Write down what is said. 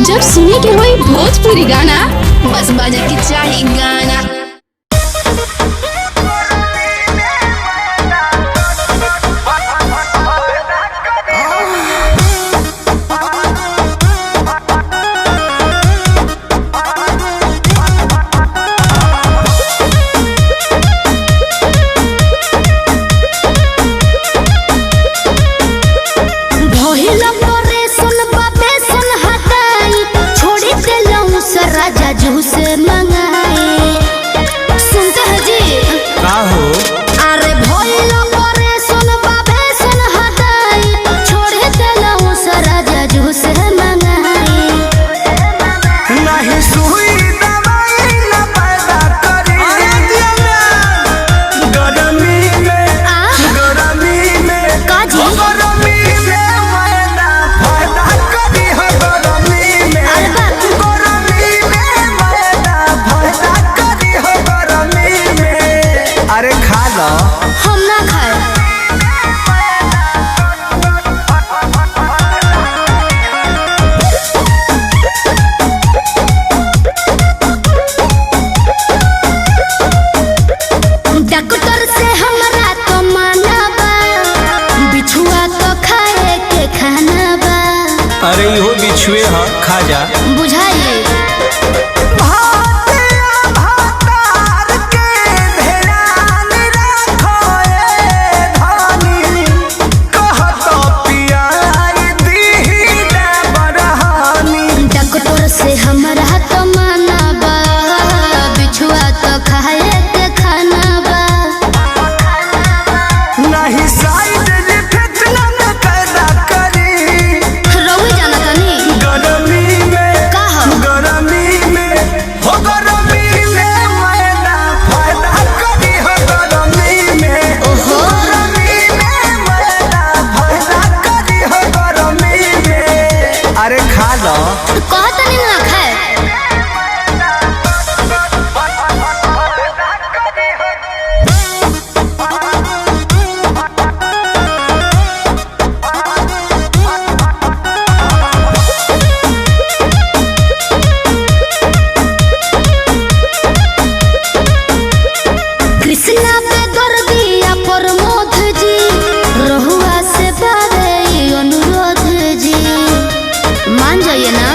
जब सुने के होई भोजपुरी गाना बस बजे के चाही गाना। से मंगाए सुनते हैं जी का हो अरे भोलो करे सुन बाबे सुन हटाई छोड़े देलऊ सारा जजू से मंगाए नहीं सुई दवाई न पैदा करी गरमी में काजी गरमी में मैदा फायदा करी हो गरमी में अरे खा लो हम ना खाए डॉक्टर से हमरा तो माना बा बिछुआ तो खाए के खाना बा। अरे इहो बिछुए ह खा जा बुझाइए से हमरा तो माना बा बिछुआ तो खाए के खाना बा। नहीं साइड इफेक्ट न पैदा करी रोई जाना तनी गरमी में का हो गरमी में हो गरमी में मैदा फायदा करी हो गरमी में ओहो गरमी में मैदा फायदा करी हो गरमी में अरे खा लो कहत नहीं ना खाए कृष्णा पे दर्दिया प्रमोद जी रहुआ से बारे अनुरोध जी मान जाइए ना।